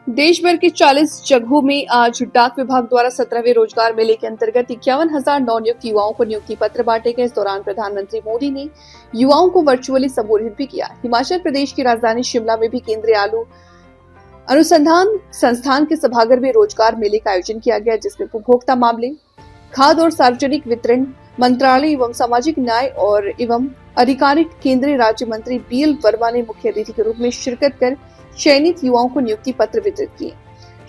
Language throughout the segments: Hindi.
देश भर के 40 जगहों में आज डाक विभाग द्वारा 17वें रोजगार मेले के अंतर्गत 51,000 नवनियुक्त युवाओं को नियुक्ति पत्र बांटे गए। इस दौरान प्रधानमंत्री मोदी ने युवाओं को वर्चुअली संबोधित भी किया। हिमाचल प्रदेश की राजधानी शिमला में भी केंद्रीय आलू अनुसंधान संस्थान के सभागार में रोजगार मेले का आयोजन किया गया, जिसमें उपभोक्ता मामले, खाद्य और सार्वजनिक वितरण मंत्रालय एवं सामाजिक न्याय और एवं आधिकारिक केंद्रीय राज्य मंत्री बीएल वर्मा ने मुख्य अतिथि के रूप में शिरकत कर चयनित युवाओं को नियुक्ति पत्र वितरित किए।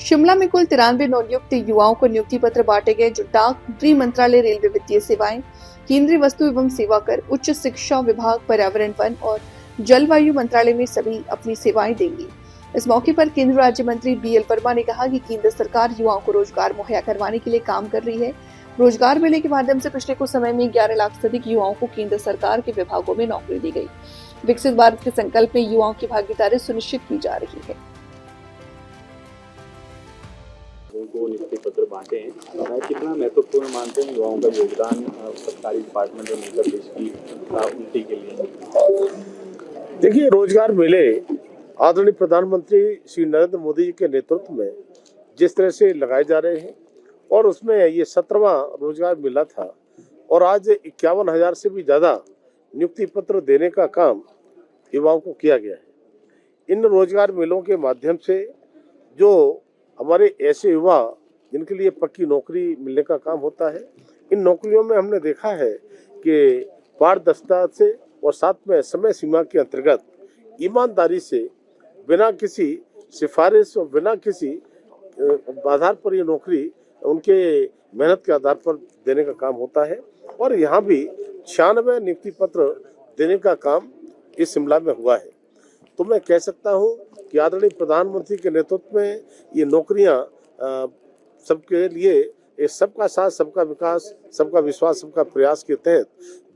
शिमला में कुल 93 नवनियुक्त युवाओं को नियुक्ति पत्र बांटे गए, जो डाक, गृह मंत्रालय, रेलवे, वित्तीय सेवाएं, केंद्रीय वस्तु एवं सेवा कर, उच्च शिक्षा विभाग, पर्यावरण, वन और जलवायु मंत्रालय में सभी अपनी सेवाएं देंगी। इस मौके पर केंद्रीय राज्य मंत्री बीएल वर्मा ने कहा कि केंद्र सरकार युवाओं को रोजगार मुहैया करवाने के लिए काम कर रही है। रोजगार मेले के माध्यम से पिछले कुछ समय में 11 लाख से अधिक युवाओं को केंद्र सरकार के विभागों में नौकरी दी गई। विकसित भारत के संकल्प में युवाओं की भागीदारी सुनिश्चित की जा रही है। उनको नियुक्ति पत्र बांटे हैं, कितना महत्वपूर्ण मानते हैं युवाओं का योगदान सरकारी डिपार्टमेंट में मिलकर देश की उन्नति के लिए? देखिए, रोजगार मेले आदरणीय प्रधानमंत्री श्री नरेंद्र मोदी जी के नेतृत्व में जिस तरह से लगाए जा रहे हैं और उसमें ये 17वां रोजगार मेला था और आज 51,000 से भी ज़्यादा नियुक्ति पत्र देने का काम युवाओं को किया गया है। इन रोजगार मेलों के माध्यम से जो हमारे ऐसे युवा जिनके लिए पक्की नौकरी मिलने का काम होता है, इन नौकरियों में हमने देखा है कि पारदर्शिता से और साथ में समय सीमा के अंतर्गत ईमानदारी से, बिना किसी सिफारिश और बिना किसी आधार पर ये नौकरी उनके मेहनत के आधार पर देने का काम होता है। और यहाँ भी 96 नियुक्ति पत्र देने का काम इस शिमला में हुआ है। तो मैं कह सकता हूँ कि आदरणीय प्रधानमंत्री के नेतृत्व में ये नौकरियाँ सबके लिए सबका साथ, सबका विकास, सबका विश्वास, सबका प्रयास के तहत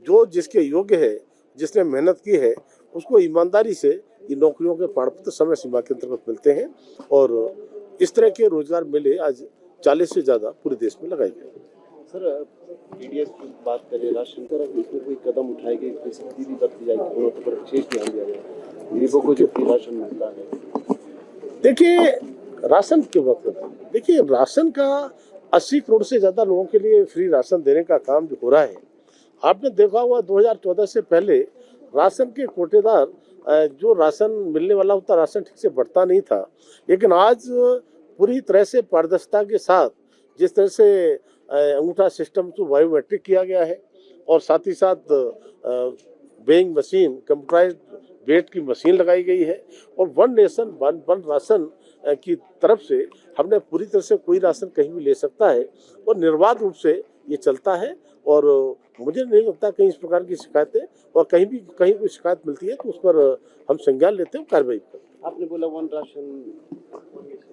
जो जिसके योग्य है, जिसने मेहनत की है, उसको ईमानदारी से ये नौकरियों के प्रमाणपत्र समय सीमा के अंतर्गत मिलते हैं। और इस तरह के रोजगार मेले आज 40 से ज़्यादा पूरे देश में लगाए गए। सर, पीडीएस की बात करें, राशन तरह इसमें कोई कदम उठाए गए, कोई सब्सिडी दी जाएगी, पर विशेष ध्यान दिया जाए गरीबों को जो राशन मिलता है? देखिए, राशन की बात करते हैं। देखिए, राशन का 80 करोड़ से ज़्यादा लोगों के लिए फ्री राशन देने का काम जो हो रहा है, आपने देखा हुआ 2014 से पहले राशन के कोटेदार जो राशन मिलने वाला होता, राशन ठीक से बढ़ता नहीं था। लेकिन आज पूरी तरह से पारदर्शिता के साथ जिस तरह से अंगूठा सिस्टम को बायोमेट्रिक किया गया है और साथ ही साथ वेइंग मशीन, कंप्यूटराइज्ड वेट की मशीन लगाई गई है और वन नेशन वन राशन की तरफ से हमने पूरी तरह से कोई राशन कहीं भी ले सकता है और निर्बाध रूप से ये चलता है। और मुझे नहीं लगता कहीं इस प्रकार की शिकायतें, और कहीं कोई शिकायत मिलती है तो उस पर हम संज्ञान लेते हैं, कार्रवाई करते हैं। आपने बोला वन राशन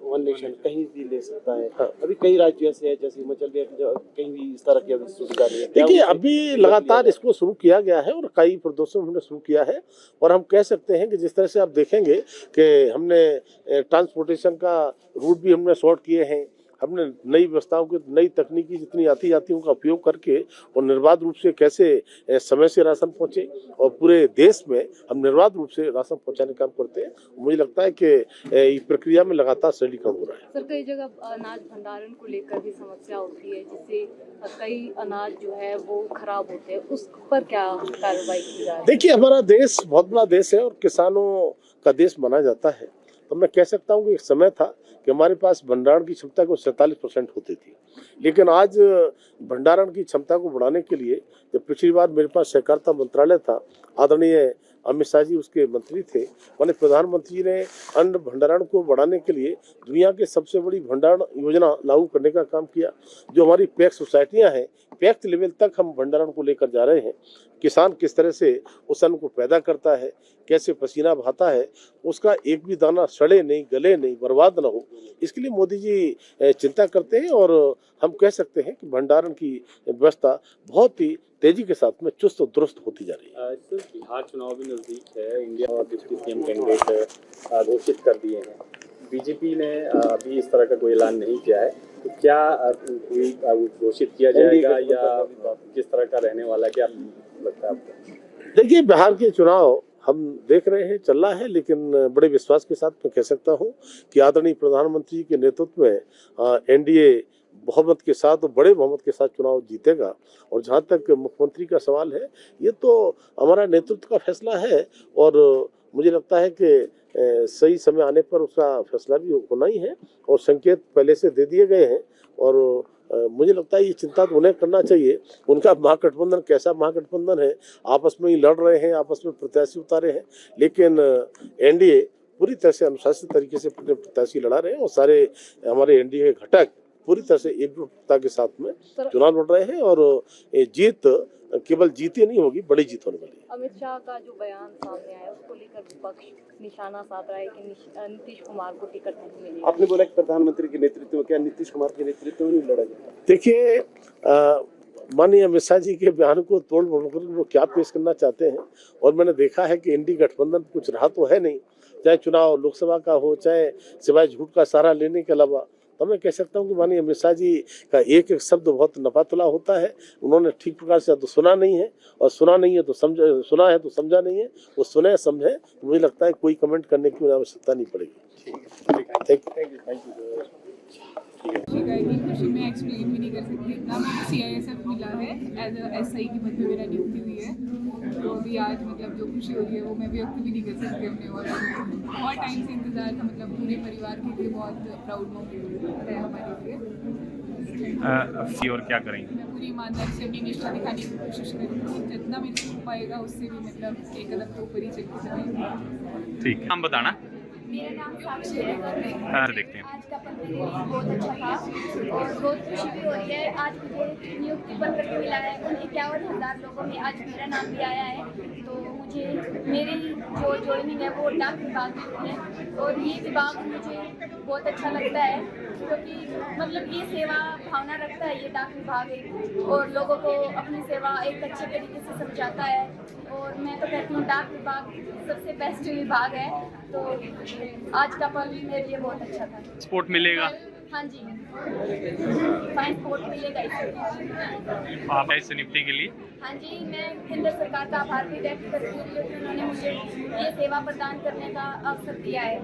वन नेशन कहीं भी ले सकता है। हाँ। अभी कई राज्य ऐसे हैं जैसे हिमाचल कहीं भी इस तरह की सुविधा नहीं है। देखिए, अभी लगातार इसको शुरू किया गया है और कई प्रदेशों में हमने शुरू किया है। और हम कह सकते हैं कि जिस तरह से आप देखेंगे कि हमने ट्रांसपोर्टेशन का रूट भी हमने शॉर्ट किए हैं, हमने नई व्यवस्थाओं की, नई तकनीकी जितनी आती जाती है उनका उपयोग करके और निर्बाध रूप से कैसे समय से राशन पहुंचे और पूरे देश में हम निर्बाध रूप से राशन पहुंचाने का काम करते हैं। मुझे लगता है कि इस प्रक्रिया में लगातार सरलीकरण हो रहा है। सर, कई जगह अनाज भंडारण को लेकर भी समस्या होती है, जिससे कई अनाज जो है वो खराब होते हैं, उस पर क्या कार्रवाई की जा रही है? देखिए, हमारा देश बहुत बड़ा देश है और किसानों का देश माना जाता है। तो मैं कह सकता हूँ कि एक समय था कि हमारे पास भंडारण की क्षमता को 47% होती थी, लेकिन आज भंडारण की क्षमता को बढ़ाने के लिए, जब पिछली बार मेरे पास सहकारिता मंत्रालय था, आदरणीय अमित शाह जी उसके मंत्री थे, माननीय प्रधानमंत्री जी ने अन्न भंडारण को बढ़ाने के लिए दुनिया के सबसे बड़ी भंडारण योजना लागू करने का काम किया। जो हमारी पैक्स सोसाइटियां हैं, पैक्स लेवल तक हम भंडारण को लेकर जा रहे हैं। किसान किस तरह से उस अन्न को पैदा करता है, कैसे पसीना बहाता है, उसका एक भी दाना सड़े नहीं, गले नहीं, बर्बाद ना हो, इसके लिए मोदी जी चिंता करते हैं। और हम कह सकते हैं कि भंडारण की व्यवस्था बहुत ही तेजी के साथ में चुस्त और दुरुस्त होती जा रही है। सर, बिहार चुनाव भी नजदीक है, इंडिया और डिप्टी सीएम कैंडिडेट घोषित कर दिए हैं। बीजेपी ने अभी इस तरह का कोई ऐलान नहीं किया है, तो क्या कोई घोषित किया जाएगा या किस तरह का रहने वाला, क्या लगता है आपको? देखिए, बिहार के चुनाव हम देख रहे हैं, चल रहा है, लेकिन बड़े विश्वास के साथ मैं कह सकता हूं कि आदरणीय प्रधानमंत्री जी के नेतृत्व में एनडीए बहुमत के साथ और बड़े बहुमत के साथ चुनाव जीतेगा। और जहां तक मुख्यमंत्री का सवाल है, ये तो हमारा नेतृत्व का फैसला है और मुझे लगता है कि सही समय आने पर उसका फैसला भी होना ही है और संकेत पहले से दे दिए गए हैं। और मुझे लगता है ये चिंता तो उन्हें करना चाहिए। उनका महागठबंधन कैसा महागठबंधन है, आपस में ही लड़ रहे हैं, आपस में प्रत्याशी उतारे हैं, लेकिन एनडीए पूरी तरह से अनुशासित तरीके से अपने प्रत्याशी लड़ा रहे हैं और सारे हमारे एनडीए के घटक पूरी तरह से एकजुटता के साथ में चुनाव लड़ रहे हैं और ये जीत केवल जीत ही नहीं होगी, बड़ी जीत होने वाली है। अमित शाह का जो बयान सामने आया उसको लेकर विपक्ष निशाना साध रहा है कि नीतीश कुमार को टिकट नहीं मिलेगी। आपने बोला कि प्रधानमंत्री के नेतृत्व में, क्या नीतीश कुमार के नेतृत्व में नहीं लड़ा जाएगा? देखिए, माननीय अमित शाह जी के बयान को तोड़ मरोड़ कर वो क्या पेश करना चाहते हैं, और मैंने देखा है कि इंडी गठबंधन कुछ रहा तो है नहीं, चाहे चुनाव लोकसभा का हो, चाहे सिवाय झूठ का सहारा लेने के अलावा। तो मैं कह सकता हूं कि माननीय अमित शाह जी का एक एक शब्द बहुत नफातुला होता है। उन्होंने ठीक प्रकार से तो सुना नहीं है, और सुना नहीं है तो समझा, सुना है तो समझा नहीं है। वो सुने समझे, तो मुझे लगता है कोई कमेंट करने की आवश्यकता नहीं पड़ेगी। Thank you. खुशी में एक्सप्लेन भी नहीं कर सकती। इतना मुझे CISF मिला है एज SI की पद पे मेरा नियुक्ति हुई है, तो अभी आज मतलब जो खुशी हो रही है वो मैं व्यक्त भी नहीं कर सकती अपने। और बहुत टाइम से इंतज़ार था, मतलब पूरे परिवार के लिए बहुत प्राउड मोमेंट है हमारे लिए। और क्या करेंगे? मैं पूरी ईमानदारी से अपनी निष्ठा दिखाने की कोशिश करूँगी, जितना मेरे से हो पाएगा उससे भी मतलब एक कदम तो ऊपर ही चल के चलेंगे। ठीक है, नाम बताना। मेरा नाम साक्षी है। देखते हैं। आज का पल मेरे लिए बहुत अच्छा था और बहुत खुशी भी हो रही है। आज मुझे नियुक्ति पत्र भी मिला है। उन 51,000 लोगों में आज मेरा नाम भी आया है, तो मुझे मेरी जो ज्वाइनिंग है वो डाक विभाग में हुई है। और ये विभाग मुझे बहुत अच्छा लगता है, क्योंकि मतलब ये सेवा भावना रखता है ये डाक विभाग एक, और लोगों को अपनी सेवा एक अच्छे तरीके से समझाता है। और मैं तो कहती हूँ डाक विभाग सबसे बेस्ट विभाग है। तो आज का पल मेरे लिए बहुत अच्छा था। सपोर्ट मिलेगा? हाँ जी, फाइन सपोर्ट मिलेगा इससे। आप इस नियुक्ति के लिए? हाँ जी, मैं केंद्र सरकार का आभार भी व्यक्त करती हूँ, क्योंकि उन्होंने मुझे ये सेवा प्रदान करने का अवसर दिया है।